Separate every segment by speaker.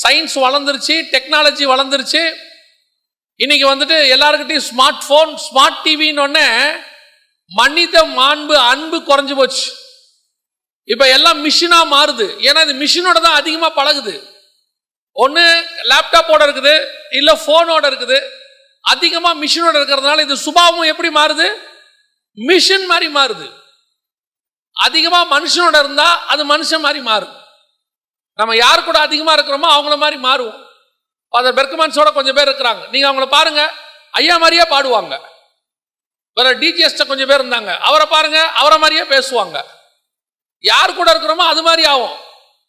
Speaker 1: Science வளர்ந்துருச்சு, technology வளர்ந்துருச்சு. இன்னைக்கு வந்துட்டு எல்லாருக்கிட்டையும் ஸ்மார்ட் போன், ஸ்மார்ட் டிவின்னு ஒன்னே மனித மாண்பு, அன்பு குறைஞ்சு போச்சு. இப்ப எல்லாம் மிஷினா மாறுது. ஏன்னா இது மிஷினோட தான் அதிகமா பழகுது. ஒன்னு லேப்டாப்போட இருக்குது, இல்ல போனோட இருக்குது. அதிகமா மிஷினோட இருக்கிறதுனால இது சுபாவம் எப்படி மாறுது? மிஷின் மாதிரி மாறுது. அதிகமா மனுஷனோட இருந்தா அது மனுஷன் மாதிரி மாறும். நம்ம யாரு கூட அதிகமா இருக்கிறோமோ அவங்கள மாதிரி மாறுவோம். ஃபாதர் பெர்க்மன்ஸோட கொஞ்சம் பேர் இருக்கிறாங்க. நீங்க அவங்கள பாருங்க, ஐயா மாதிரியே பாடுவாங்க. வேற டிஜிஎஸ்ட கொஞ்சம் பேர் இருந்தாங்க, அவரை பாருங்க, அவரை மாதிரியே பேசுவாங்க. யார் கூட இருக்கிறோமோ அது மாதிரி ஆகும்.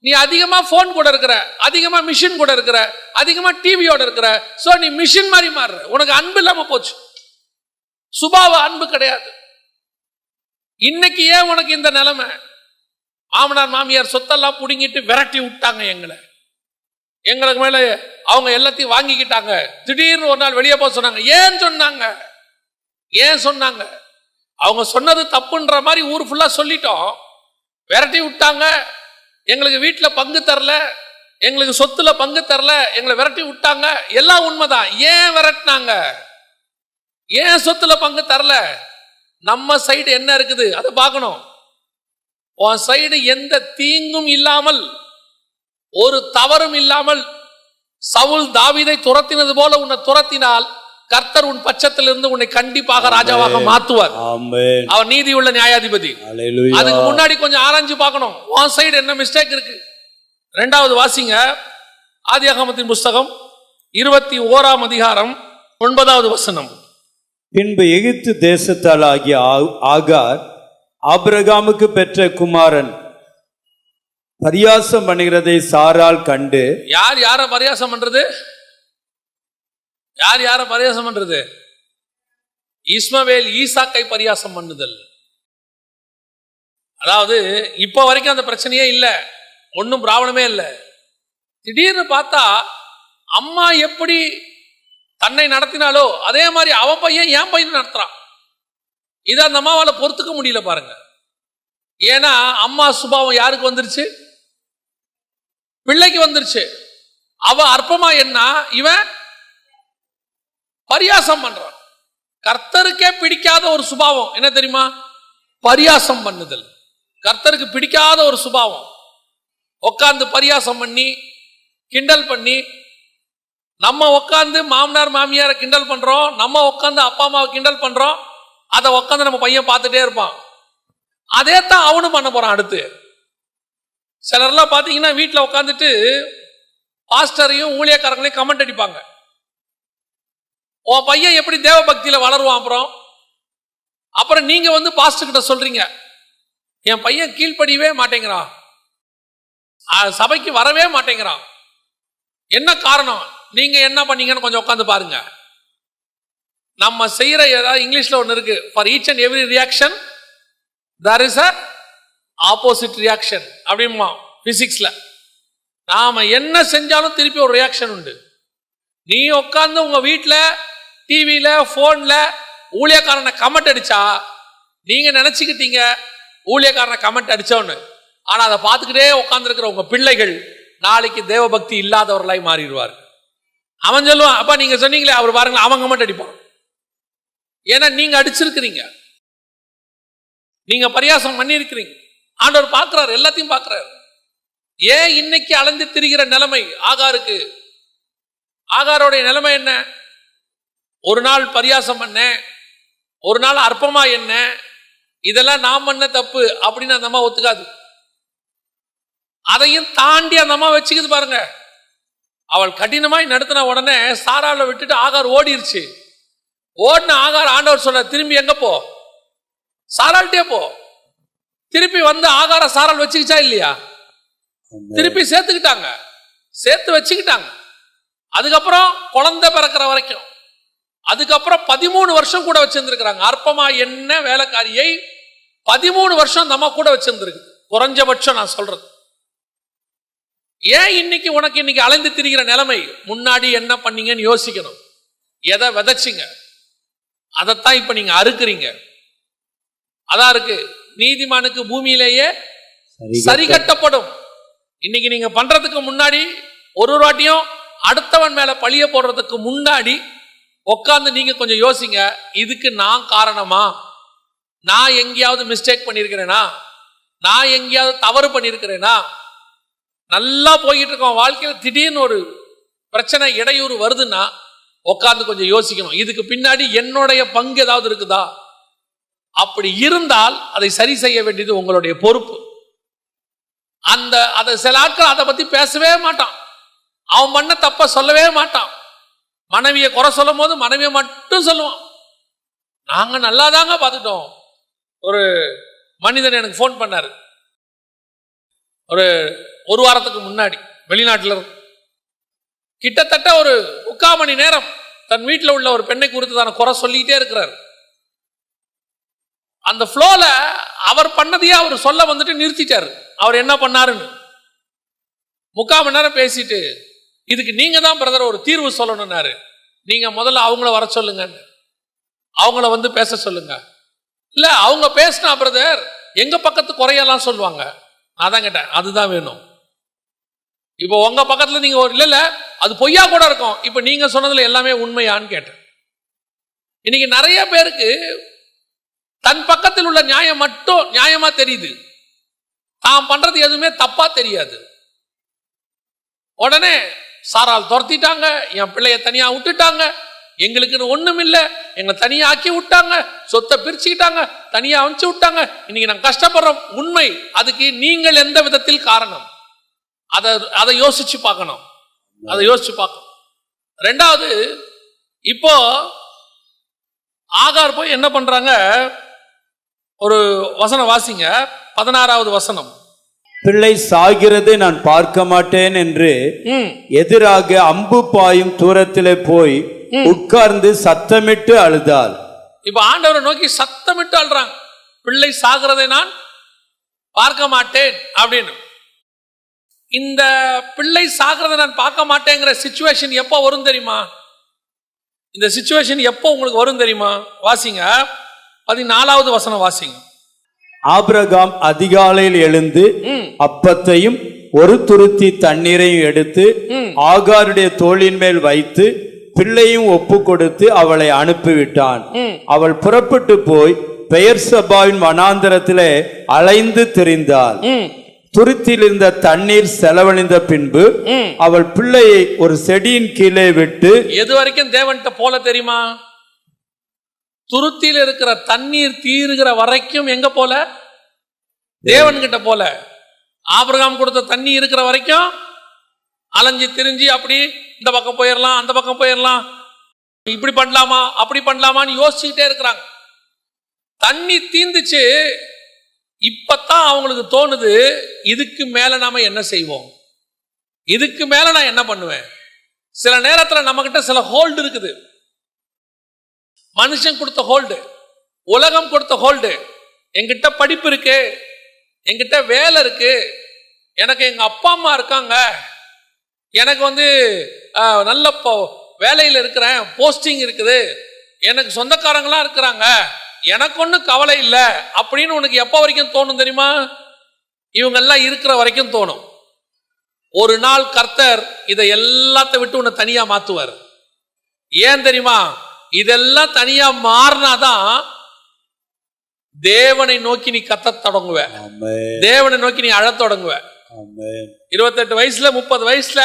Speaker 1: நீ அதிகமா போன் கூட இருக்கிற, அதிகமா மிஷின் கூட இருக்கிற, அதிகமா டிவியோட இருக்கிற, சோ நீ மிஷின் மாதிரி மாறுற. உனக்கு அன்பு இல்லாம போச்சு, சுபாவ அன்பு கிடையாது. இன்னைக்கு ஏன் உனக்கு இந்த நிலைமை? மாமனார் மாமியார் சொத்தெல்லாம் புடுங்கிட்டு விரட்டி விட்டாங்க எங்களுக்கு மேல. அவங்க எல்லாத்தையும் வாங்கிக்கிட்டாங்க. திடீர்னு ஒரு நாள் வெளியே போக சொன்னாங்க. ஏன் சொன்னாங்க? அவங்க சொன்னது தப்புன்ற மாதிரி ஊர் ஃபுல்லா சொல்லிட்டோம். விரட்டி விட்டாங்க. எங்களுக்கு வீட்டுல பங்கு தரல, எங்களுக்கு சொத்துல பங்கு தரல, எங்களை விரட்டி விட்டாங்க. எல்லாம் உண்மைதான். ஏன் விரட்டினாங்க? ஏன் சொத்துல பங்கு தரல? நம்ம சைடு என்ன இருக்குது அதை பார்க்கணும். உன் சைடு எந்த தீங்கும் இல்லாமல், ஒரு தவறும் இல்லாமல் சவுல் தாவீதை துரத்தினது போல உன்னை துரத்தினால் கர்த்தர் உன் பட்சத்திலிருந்து உன்னை கண்டிப்பாக ராஜாவாக மாத்துவார். அவர் நீதி உள்ள நியாயாதிபதி. அதுக்கு முன்னாடி கொஞ்சம் ஆராய்ஞ்சு பார்க்கணும், உன் சைடு என்ன மிஸ்டேக் இருக்கு. இரண்டாவது வாசிங்க, ஆதியாகமத்தின் புஸ்தகம் 21ஆம் அதிகாரம் 9வது வசனம்.
Speaker 2: பின்பு எகிப்து தேசத்தால் ஆகிய ஆகார் ஆபிரகாமுக்கு பெற்ற குமாரன் பரியாசம் பண்ணுகிறதை சாராள் கண்டு.
Speaker 1: யார பரியாசம் பண்றது? யார பரியாசம் பண்றது? இஸ்மவேல் ஈசாக்கை பரியாசம் பண்ணுதல். அதாவது இப்ப வரைக்கும் அந்த பிரச்சனையே இல்லை, ஒன்னும் ப்ராப்ளமே இல்லை. திடீர்னு பார்த்தா அம்மா எப்படி தன்னை நடத்தினாலோ அதே மாதிரி அவன் பையன் என் பையன் நடத்துறான். இதை அந்த அம்மாவால பொறுத்துக்க முடியல பாருங்க. ஏன்னா அம்மா சுபாவம் யாருக்கு வந்துருச்சு? பிள்ளைக்கு வந்துருச்சு. அவ அற்பமா என்ன, இவன் பரியாசம் பண்றான். கர்த்தருக்கே பிடிக்காத ஒரு சுபாவம் என்ன தெரியுமா? பரியாசம் பண்ணுதல். கர்த்தருக்கு பிடிக்காத ஒரு சுபாவம். உட்கார்ந்து பரியாசம் பண்ணி, கிண்டல் பண்ணி, நம்ம உட்கார்ந்து மாமனார் மாமியாரை கிண்டல் பண்றோம், நம்ம உட்கார்ந்து அப்பா அம்மாவை கிண்டல் பண்றோம். அதை உட்காந்து நம்ம பையன் பார்த்துட்டே இருப்பான். அதே தான் அவனும் பண்ண போறான் அடுத்து. சிலர்லாம் பார்த்தீங்கன்னா வீட்டில் உட்காந்துட்டு பாஸ்டரையும் ஊழியக்காரங்களையும் கமெண்ட் அடிப்பாங்க. உன் பையன் எப்படி தேவ பக்தியில வளருவான்? அப்புறம் நீங்க வந்து பாஸ்டர் கிட்ட சொல்றீங்க, என் பையன் கீழ்ப்படியவே மாட்டேங்கிறான், சபைக்கு வரவே மாட்டேங்கிறான். என்ன காரணம்? நீங்க என்ன பண்ணீங்கன்னு கொஞ்சம் உட்காந்து பாருங்க. நம்ம செய்யற ஏதாவது இங்கிலீஷ்ல ஒன்று இருக்கு, for each and every reaction there is a opposite reaction அப்படிமா பிசிக்ஸ்ல. நாம என்ன செஞ்சாலும் திருப்பி ஒரு ரியாக்ஷன் உண்டு. நீ உட்காந்து உங்க வீட்டில் டிவியில போன்ல ஊழியக்காரனை கமெண்ட் அடிச்சா நீங்க நினைச்சுக்கிட்டீங்க ஊழியக்காரனை கமெண்ட் அடிச்சோன்னு. ஆனா அதை பார்த்துக்கிட்டே உட்கார்ந்து இருக்கிற உங்க பிள்ளைகள் நாளைக்கு தேவ பக்தி இல்லாதவர்களாய் மாறிடுவார். அவன் சொல்லுவான், அப்பா நீங்க சொன்னீங்களே அவர் பாருங்களேன், அவன் கமெண்ட் அடிப்பான். ஏன்னா நீங்க அடிச்சிருக்கிறீங்க, நீங்க பரியாசம் பண்ணி இருக்கிறீங்க. ஆண்டவர் பார்க்கிறார், எல்லாத்தையும் பார்க்கிறார். ஏன் இன்னைக்கு அலைந்து திரிகிற நிலைமை ஆகாருக்கு? ஆகாரோடைய நிலைமை என்ன? ஒரு நாள் பரியாசம் பண்ண, ஒரு நாள் அற்பமா என்ன, இதெல்லாம் நாம் பண்ண தப்பு அப்படின்னு அந்த அம்மா ஒத்துக்காது. அதையும் தாண்டி அந்த அம்மா வச்சுக்குது பாருங்க. அவள் கடினமாய் நடத்தின உடனே சாராளை விட்டுட்டு ஆகார் ஓடிருச்சு. ஓடின ஆகார் ஆண்டவர் சொல்ற, திரும்பி எங்க போ? சாராள்கிட்டே போ. திருப்பி வந்து ஆகார சாராள் வச்சுக்கிச்சா இல்லையா? திருப்பி சேர்த்துக்கிட்டாங்க, சேர்த்து வச்சுக்கிட்டாங்க. அதுக்கப்புறம் குழந்தை பிறக்கிற வரைக்கும், அதுக்கப்புறம் 13 வருஷம் கூட வச்சிருந்திருக்கிறாங்க. அற்பமா என்ன வேலைக்காரியை 13 வருஷம் அந்த அம்மா கூட வச்சிருந்திருக்கு, குறைஞ்சபட்சம் நான் சொல்றது. ஏன் இன்னைக்கு உனக்கு இன்னைக்கு அலைந்து திரிகிற நிலைமை? முன்னாடி என்ன பண்ணீங்கன்னு யோசிக்கணும். எதை விதைச்சிங்க அதைத்தான் இப்ப நீங்க அறுக்குறீங்க. அதான் இருக்கு, நீதிமானுக்கு பூமியிலேயே சரி கட்டப்படும். இன்னைக்கு நீங்க பண்றதுக்கு முன்னாடி ஒரு வாட்டியும் அடுத்தவன் மேல பழிய போடுறதுக்கு முன்னாடி உட்கார்ந்து நீங்க கொஞ்சம் யோசிங்க, இதுக்கு நான் காரணமா? நான் எங்கேயாவது மிஸ்டேக் பண்ணியிருக்கிறேனா? நான் எங்கேயாவது தவறு பண்ணியிருக்கிறேனா? நல்லா போயிட்டு இருக்கோம் வாழ்க்கையில், திடீர்னு ஒரு பிரச்சனை இடையூறு வருதுன்னா உட்கார்ந்து கொஞ்சம் யோசிக்கணும், இதுக்கு பின்னாடி என்னுடைய பங்கு ஏதாவது இருக்குதா? அப்படி இருந்தால் அதை சரி செய்ய வேண்டியது உங்களுடைய பொறுப்பு. அதை சில ஆட்கள் அதை பத்தி பேசவே மாட்டான், அவன் பண்ண தப்ப சொல்லவே மாட்டான். மனைவியை குறை சொல்லும் போது மனைவியை மட்டும் சொல்லுவான். நாங்க நல்லா தாங்க பார்த்துட்டோம். ஒரு மனிதன் எனக்கு ஃபோன் பண்ணாரு ஒரு வாரத்துக்கு முன்னாடி, வெளிநாட்டில் இருந்து. கிட்டத்தட்ட ஒரு 3/4 மணி நேரம் தன் வீட்டில் உள்ள ஒரு பெண்ணை குறித்து தான குறை சொல்லிக்கிட்டே இருக்கிறார். அந்த ஃப்ளோல அவர் பண்ணதையே அவர் சொல்ல வந்துட்டு நிறுத்திட்டாரு. அவர் என்ன பண்ணாருன்னு 3/4 மணி நேரம் பேசிட்டு, இதுக்கு நீங்க தான் பிரதர் ஒரு தீர்வு சொல்லணும்னாரு. நீங்க முதல்ல அவங்கள வர சொல்லுங்க, அவங்கள வந்து பேச சொல்லுங்க. இல்ல அவங்க பேசினா பிரதர் எங்க பக்கத்து குறையெல்லாம் சொல்லுவாங்க. நான் தான் கேட்டேன், அதுதான் வேணும். இப்போ உங்க பக்கத்துல நீங்க ஒரு இல்ல அது பொய்யா கூட இருக்கும், இப்ப நீங்க சொன்னதுல எல்லாமே உண்மையான்னு கேட்டேன். இன்னைக்கு நிறைய பேருக்கு தன் பக்கத்தில் உள்ள நியாயம் மட்டும் நியாயமா தெரியுது, தான் பண்றது எதுவுமே தப்பா தெரியாது. உடனே சாரால் துரத்திட்டாங்க, என் பிள்ளைய தனியா விட்டுட்டாங்க, எங்களுக்குன்னு ஒண்ணும் இல்லை, எங்களை தனியா ஆக்கி விட்டாங்க, சொத்தை பிரிச்சுக்கிட்டாங்க, தனியா அனுப்பிச்சு விட்டாங்க, இன்னைக்கு நாங்க கஷ்டப்படுறோம். உண்மை, அதுக்கு நீங்கள் எந்த விதத்தில் காரணம்? அதை யோசிச்சு பார்க்கணும், அதை யோசிச்சு பார்க்கணும். ரெண்டாவது, இப்போ ஆகார் போய் என்ன பண்றாங்க, ஒரு வசனம் வாசிங்க, 16வது வசனம்.
Speaker 2: பிள்ளை சாகிறதை நான் பார்க்க மாட்டேன் என்று எதிராக அம்பு பாயும் தூரத்திலே போய் உட்கார்ந்து சத்தமிட்டு அழுதாள்.
Speaker 1: இப்ப ஆண்டவரை நோக்கி சத்தமிட்டு அழுறாங்க, பிள்ளை சாகிறதை நான் பார்க்க மாட்டேன் அப்படின்னு. இந்த பிள்ளை சாகிறதை நான் பார்க்க மாட்டேங்கிற சிச்சுவேஷன் எப்போ வரும் தெரியுமா? இந்த சிச்சுவேஷன் எப்போ உங்களுக்கு வரும் தெரியுமா? வாசிங்க 14வது வசனம் வாசிங்க.
Speaker 2: ஆபிரகாம் அதிகாலையில் எழுந்து அப்பத்தையும் ஒரு துருத்தி தண்ணீரையும் எடுத்து ஆகாருடைய தோளின் மேல் வைத்து பிள்ளையும் ஒப்பு கொடுத்து அவளை அனுப்பிவிட்டான். அவள் புறப்பட்டு போய் பெயர்சபாவின் வனாந்தரத்திலே அலைந்து திரிந்தாள். துருத்தியில் இருந்த தண்ணீர் செலவழிந்த பின்பு அவள் பிள்ளையை ஒரு செடியின் கீழே விட்டு,
Speaker 1: எது வரைக்கும் தேவன்கிட்ட போல தெரியுமா? துருத்தியில் இருக்கிற தண்ணீர் தீருகிற வரைக்கும் எங்க போல? தேவன்கிட்ட போல. ஆபிரகாம் கொடுத்த தண்ணி இருக்கிற வரைக்கும் அலைஞ்சு திரிஞ்சு அப்படி இந்த பக்கம் போயிடலாம், அந்த பக்கம் போயிடலாம், இப்படி பண்ணலாமா அப்படி பண்ணலாமான்னு யோசிச்சுக்கிட்டே இருக்கிறாங்க. தண்ணி தீந்துச்சு, இப்பத்தான் அவங்களுக்கு தோணுது, இதுக்கு மேல நாம என்ன செய்வோம், இதுக்கு மேல நான் என்ன பண்ணுவேன். சில நேரத்தில் நம்ம கிட்ட சில ஹோல்டு இருக்குது. மனுஷன் கொடுத்த ஹோல்டு, உலகம் கொடுத்த ஹோல்டு. என்கிட்ட படிப்பு இருக்கு, என்கிட்ட வேலை இருக்கு, எனக்கு எங்க அப்பா அம்மா இருக்காங்க, எனக்கு வந்து நல்ல வேலையில் இருக்கிறேன், போஸ்டிங் இருக்குது, எனக்கு சொந்தக்காரங்களாம் இருக்கிறாங்க, எனக்கு ஒன்றும் கவலை இல்லை அப்படின்னு உனக்கு எப்போ வரைக்கும் தோணும் தெரியுமா? இவங்கெல்லாம் இருக்கிற வரைக்கும் தோணும். ஒரு நாள் கர்த்தர் இதை எல்லாத்தை விட்டு உன்னை தனியா மாத்துவார். ஏன் தெரியுமா? இதெல்லாம் தனியா மாறினாதான் தேவனை நோக்கி நீ கத்த தொடங்குவ, தேவனை நோக்கி நீ அழத் தொடங்குவ. 28 வயசுல 30 வயசுல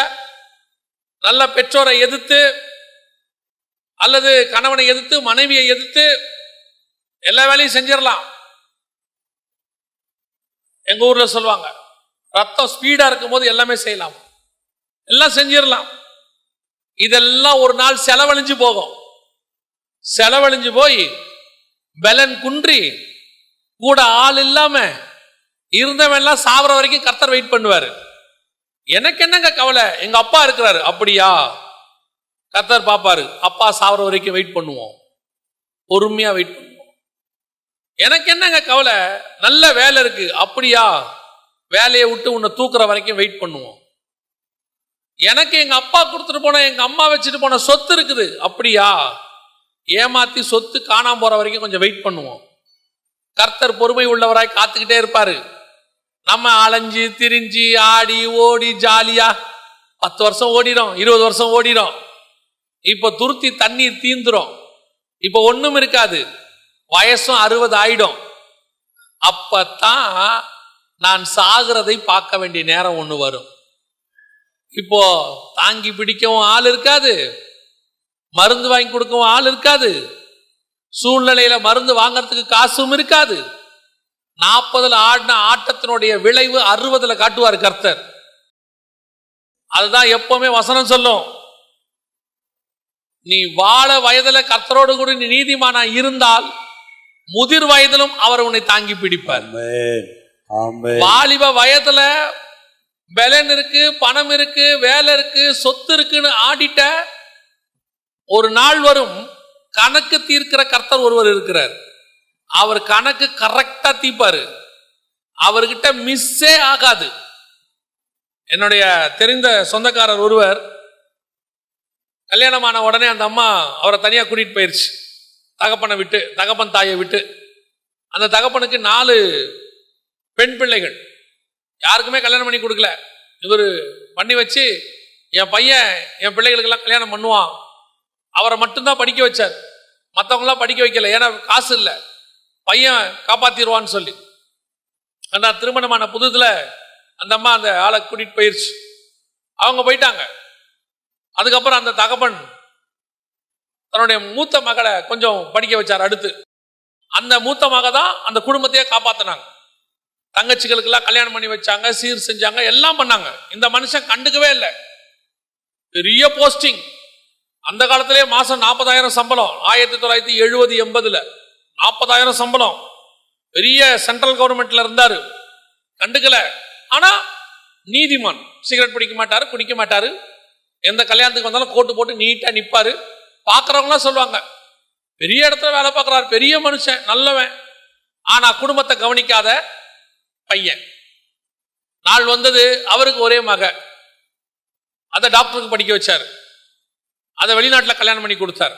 Speaker 1: நல்ல பெற்றோரை எதிர்த்து அல்லது கணவனை எதிர்த்து மனைவியை எதிர்த்து எல்லா வேலையும் செஞ்சிடலாம். எங்க ஊர்ல சொல்லுவாங்க, ரத்தம் ஸ்பீடா இருக்கும் போது எல்லாமே செய்யலாம், எல்லாம் செஞ்சிடலாம். இதெல்லாம் ஒரு நாள் செலவழிஞ்சு போகும். செலவழிஞ்சு போய் பலன் குன்றி கூட ஆள் இல்லாம இருந்தவன் எல்லாம் சாவர வரைக்கும் கர்த்தர் வெயிட் பண்ணுவாரு. எனக்கு என்னங்க கவலை, எங்க அப்பா இருக்கிறாரு. அப்படியா? கர்த்தர் பாப்பாரு, அப்பா சாவர வரைக்கும் வெயிட் பண்ணுவோம், பொறுமையா வெயிட் பண்ணுவோம். எனக்கு என்னங்க கவலை, நல்ல வேலை இருக்கு. அப்படியா? வேலையை விட்டு உன்னை தூக்குற வரைக்கும் வெயிட் பண்ணுவோம். எனக்கு எங்க அப்பா கொடுத்துட்டு போன, எங்க அம்மா வச்சுட்டு போன சொத்து இருக்குது. அப்படியா? ஏமாத்தி சொத்து காணாம போற வரைக்கும் கொஞ்சம் வெயிட் பண்ணுவோம். கர்த்தர் பொறுமை உள்ளவராய் காத்துக்கிட்டே இருப்பாரு. நம்ம அலைஞ்சு திரிஞ்சு ஆடி ஓடி ஜாலியா 10 வருஷம் ஓடிடும், 20 வருஷம் ஓடிடும். இப்ப துருத்தி தண்ணீர் தீந்துரும், இப்ப ஒண்ணும் இருக்காது, வயசும் 60 ஆயிடும். அப்பத்தான் நான் சாகிறதை பார்க்க வேண்டிய நேரம் ஒண்ணு வரும். இப்போ தாங்கி பிடிக்கவும் ஆள் இருக்காது, மருந்து வாங்கி கொடுக்கவும் ஆள் இருக்காது, சூழ்நிலையில மருந்து வாங்கறதுக்கு காசும் இருக்காது. 40 ஆடின ஆட்டத்தினுடைய விளைவு 60 காட்டுவார் கர்த்தர். அதுதான் எப்பவுமே வசனம் சொல்லும், நீ வாழ வயதுல கர்த்தரோடு கூட நீ நீதிமானா இருந்தால் முதிர் வயதிலும் அவர் உன்னை தாங்கி பிடிப்பார். வாலிப வயதுல பலன் இருக்கு, பணம் இருக்கு, வேலை இருக்கு, சொத்து இருக்குன்னு ஆடிட்ட ஒரு நாள் வரும், கணக்கு தீர்க்கிற கர்த்தர் ஒருவர் இருக்கிறார். அவர் கணக்கு கரெக்டா தீர்ப்பாரு, அவர்கிட்ட மிஸ்ஸே ஆகாது. என்னுடைய தெரிந்த சொந்தக்காரர் ஒருவர் கல்யாணமான உடனே அந்த அம்மா அவரை தனியா கூட்டிட்டு போயிருச்சு, தகப்பனை விட்டு, தகப்பன் தாயை விட்டு. அந்த தகப்பனுக்கு 4 பெண் பிள்ளைகள், யாருக்குமே கல்யாணம் பண்ணி கொடுக்கல. இவர் பண்ணி வச்சு, என் பையன் என் பிள்ளைகளுக்கெல்லாம் கல்யாணம் பண்ணுவான், அவரை மட்டும்தான் படிக்க வச்சார், மற்றவங்களாம் படிக்க வைக்கல, ஏன்னா காசு இல்லை, பையன் காப்பாத்திடுவான்னு சொல்லி. ஆனால் திருமணமான புதுதுல அந்த அம்மா அந்த ஆளை கூட்டிட்டு போயிருச்சு, அவங்க போயிட்டாங்க. அதுக்கப்புறம் அந்த தகப்பன் தன்னுடைய மூத்த மகளை கொஞ்சம் படிக்க வச்சார். அடுத்து அந்த மூத்த மக தான் அந்த குடும்பத்தையே காப்பாத்தினாங்க. தங்கச்சிகளுக்கெல்லாம் கல்யாணம் பண்ணி வச்சாங்க, சீர் செஞ்சாங்க, எல்லாம் பண்ணாங்க. இந்த மனுஷன் கண்டுக்கவே இல்லை. பெரிய போஸ்டிங், அந்த காலத்திலே மாசம் 40,000 சம்பளம். 1970-80 40,000 சம்பளம், பெரிய சென்ட்ரல் கவர்மெண்ட்ல இருந்தாரு. கண்டுக்கல. ஆனா நீதிமான், சிகரெட் பிடிக்க மாட்டாரு, குடிக்க மாட்டாரு, எந்த கல்யாணத்துக்கு வந்தாலும் கோட்டு போட்டு நீட்டா நிப்பாரு. பாக்குறவங்களாம் சொல்லுவாங்க, பெரிய இடத்துல வேலை பார்க்கிறாரு, பெரிய மனுஷன், நல்லவன். ஆனா குடும்பத்தை கவனிக்காத பையன். நாள் வந்தது, அவருக்கு ஒரே மக, அதை டாக்டருக்கு படிக்க வச்சார், அதை வெளிநாட்டில் கல்யாணம் பண்ணி கொடுத்தார்.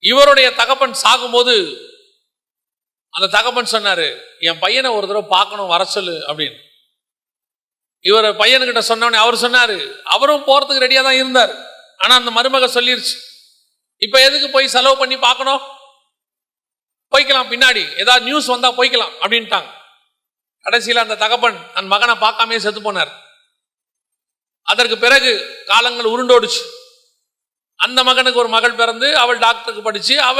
Speaker 1: இவருடைய தகப்பன் சாகும்போது அந்த தகப்பன் சொன்னாரு, என் பையனை ஒரு தடவை பார்க்கணும், வர சொல்லு அப்படின்னு. இவர் பையனுக்கிட்ட சொன்னோடனே அவர் சொன்னாரு, அவரும் போறதுக்கு ரெடியா தான் இருந்தார். ஆனா அந்த மருமக சொல்லிருச்சு, இப்ப எதுக்கு போய் செலவு பண்ணி பார்க்கணும், போய்க்கலாம், பின்னாடி ஏதாவது நியூஸ் வந்தா போய்க்கலாம் அப்படின்ட்டாங்க. கடைசியில் அந்த தகப்பன் தன் மகனை பார்க்காமே செத்து போனார். அதற்கு பிறகு காலங்கள் உருண்டோடுச்சு. அந்த மகனுக்கு ஒரு மகள் பிறந்து, அவள் டாக்டருக்கு படிச்சு அவ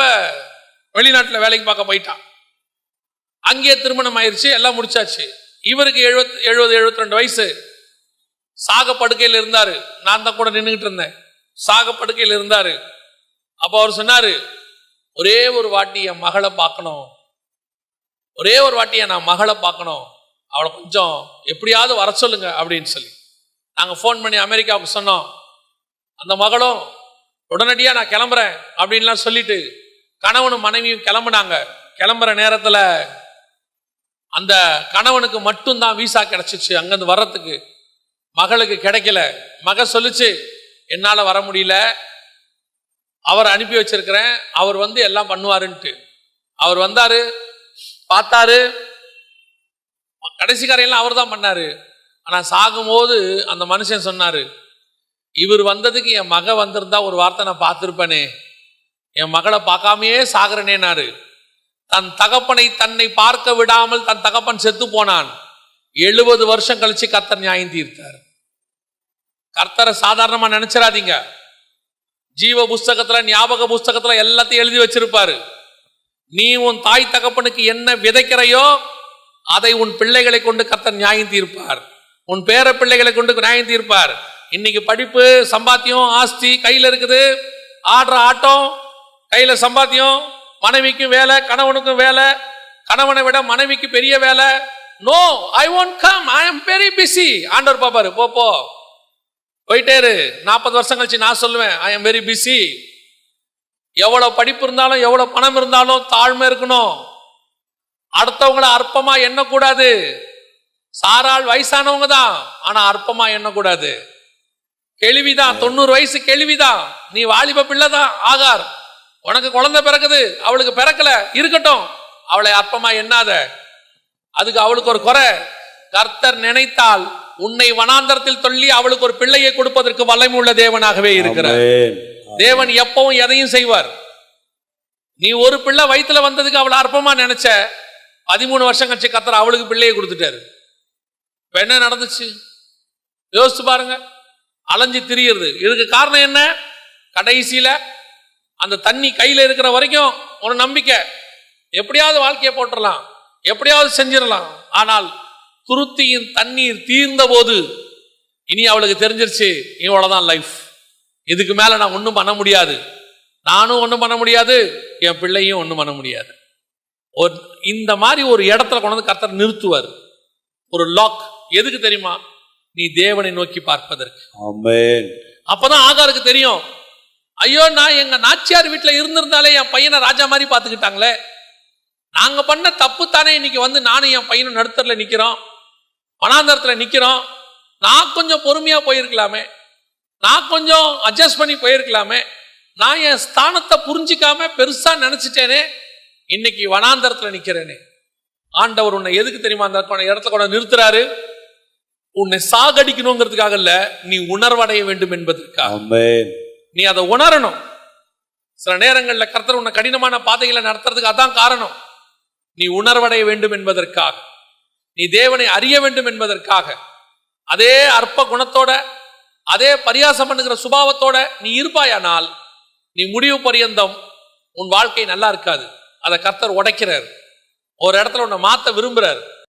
Speaker 1: வெளிநாட்டில் வேலைக்கு பார்க்க போயிட்டான். அங்கேயே திருமணம் ஆயிடுச்சு, எல்லாம் முடிச்சாச்சு. இவருக்கு 70-72 வயசு. சாக படுக்கையில் இருந்தாரு, நான் தான் கூட நின்றுகிட்டு இருந்தேன். சாக படுக்கையில் இருந்தாரு. அப்ப அவர் சொன்னாரு, ஒரே ஒரு வாட்டி என் மகளை பார்க்கணும், ஒரே ஒரு வாட்டி நான் மகளை பார்க்கணும், அவளை கொஞ்சம் எப்படியாவது வர சொல்லுங்க அப்படின்னு சொல்லி நாங்க போன் பண்ணி அமெரிக்காவுக்கு சொன்னோம். அந்த மகளும் உடனடியா நான் கிளம்புறேன் அப்படின்லாம் சொல்லிட்டு கணவனும் மனைவியும் கிளம்புனாங்க. கிளம்புற நேரத்துல அந்த கணவனுக்கு மட்டும்தான் வீசா கிடைச்சிச்சு அங்கிருந்து வர்றதுக்கு, மகளுக்கு கிடைக்கல. மக சொல்லிச்சு, என்னால வர முடியல, அவர் அனுப்பி வச்சிருக்கிறேன், அவர் வந்து எல்லாம் பண்ணுவாருன்ட்டு. அவர் வந்தாரு, பார்த்தாரு, கடைசி காரையெல்லாம் அவர் தான் பண்ணாரு. ஆனா சாகும்போது அந்த மனுஷன் சொன்னாரு, இவர் வந்ததுக்கு என் மக வந்திருந்தா ஒரு வார்த்தை நான் பார்த்திருப்பேனே, என் மகளை பார்க்காமையே சாகுறனேனாரு. தன் தகப்பனை தன்னை பார்க்க விடாமல் தன் தகப்பன் செத்து போனான். 70 வருஷம் கழிச்சு கர்த்தர் நியாயம் தீர்த்தார். கர்த்தரை சாதாரணமா நினைச்சிடாதீங்க. ஜீவ புஸ்தகத்துல, ஞாபக புஸ்தகத்துல எல்லாத்தையும் எழுதி வச்சிருப்பாரு. நீ உன் தாய் தகப்பனுக்கு என்ன விதைக்கிறையோ அதை உன் பிள்ளைகளை கொண்டு கர்த்தர் நியாயம் தீர்ப்பார். உன் பேர பிள்ளைகளை கொண்டு நியாயம் தீர்ப்பார். இன்னைக்கு படிப்பு, சம்பாத்தியம், ஆஸ்தி கையில இருக்குது, ஆடுற ஆட்டம், கையில சம்பாத்தியம், மனைவிக்கும் வேலை, கணவனுக்கும் வேலை, கணவனை விட மனைவிக்கு பெரிய வேலை. No, I won't come, I am very busy. ஆண்டவர் பாப்பாரு, போ போயிட்டே இரு. 40 வருஷம் கழிச்சு நான் சொல்லுவேன், I am very busy. எவ்வளவு படிப்பு இருந்தாலும், எவ்வளவு பணம் இருந்தாலும் தாழ்மை இருக்கணும். அடுத்தவங்களை அற்பமா எண்ணக்கூடாது. சாராள் வயசானவங்க தான், ஆனா அற்பமா எண்ணக்கூடாது. கேள்விதான், 90 வயசு கேள்விதான், நீ வாலிப பிள்ளை தான். ஆகார், உனக்கு குழந்தை பிறக்குது, அவளுக்கு பிறக்கல, இருக்கட்டும், அவளை அற்பமா எண்ணாத. அதுக்கு அவளுக்கு ஒரு குறை. கர்த்தர் நினைத்தால் உன்னை வனாந்தரத்தில் தள்ளி அவளுக்கு ஒரு பிள்ளையை கொடுப்பதற்கு வல்லமை உள்ள தேவனாகவே இருக்கிறார். தேவன் எப்பவும் எதையும் செய்வார். நீ ஒரு பிள்ளை வயித்துல வந்ததுக்கு அவளை அற்பமா நினைச்ச, 13 வருஷம் கழிச்சு கர்த்தர் அவளுக்கு பிள்ளையை கொடுத்துட்டாரு. இப்ப என்ன நடந்துச்சு யோசிச்சு பாருங்க. அலைஞ்சு திரியுறது. இதுக்கு காரணம் என்ன? கடைசியில அந்த தண்ணி கையில இருக்கிற வரைக்கும் ஒரு நம்பிக்கை, எப்படியாவது வாழ்க்கையை போட்டுடலாம், எப்படியாவது செஞ்சிடலாம். ஆனால் துருத்தியின் தண்ணீர் தீர்ந்த போது இனி அவளுக்கு தெரிஞ்சிருச்சு, இவ்வளவுதான் லைஃப், இதுக்கு மேல நான் ஒன்றும் பண்ண முடியாது, நானும் ஒன்றும் பண்ண முடியாது, என் பிள்ளையும் ஒன்றும் பண்ண முடியாது. இந்த மாதிரி ஒரு இடத்துல கொண்டு வந்து கர்த்தர் நிறுத்துவார். ஒரு லாக். எதுக்கு தெரியுமா? நீ தேவனை நோக்கி பார்ப்பதற்கு.
Speaker 2: ஆமென்.
Speaker 1: அப்பதான் ஆகாருக்கு தெரியும், ஐயோ நான் எங்க நாச்சியார் வீட்டுல இருந்திருந்தாலே என் பையனை ராஜா மாதிரி பாத்துக்கிட்டாங்களே, நாங்க பண்ண தப்பு தானே இன்னைக்கு வந்து நானும் என் பையனும் நடுத்தர்ல நிக்கிறோம், வனாந்தரத்துல நிக்கிறோம். நான் கொஞ்சம் பொறுமையா போயிருக்கலாமே, நான் கொஞ்சம் அட்ஜஸ்ட் பண்ணி போயிருக்கலாமே, நான் என் ஸ்தானத்தை புரிஞ்சிக்காம பெருசா நினைச்சிட்டேனே, இன்னைக்கு வனாந்தரத்துல நிக்கிறேனே. ஆண்டவர் உன்னை எதுக்கு தெரியுமா அந்த இடத்துல கொண்டு நிறுத்துறாரு? உன்னை சாகடிக்கணுங்கிறதுக்காக இல்ல, நீ உணர்வடைய வேண்டும் என்பதற்காக.
Speaker 2: ஆமென்.
Speaker 1: நீ அதை உணரணும். சில நேரங்கள்ல கர்த்தர் உன்னை கடினமான பாதைகளை நடத்துறதுக்கு அதான் காரணம். நீ உணர்வடைய வேண்டும் என்பதற்காக, நீ தேவனை அறிய வேண்டும் என்பதற்காக. அதே அற்ப குணத்தோட, அதே பரியாசம் பண்ணுகிற சுபாவத்தோட நீ இருப்பாயானால் நீ முடிவு பரியந்தம் உன் வாழ்க்கை நல்லா இருக்காது. அதை கர்த்தர் உடைக்கிறார். ஒரு இடத்துல உன்னை மாத்த விரும்புறாரு.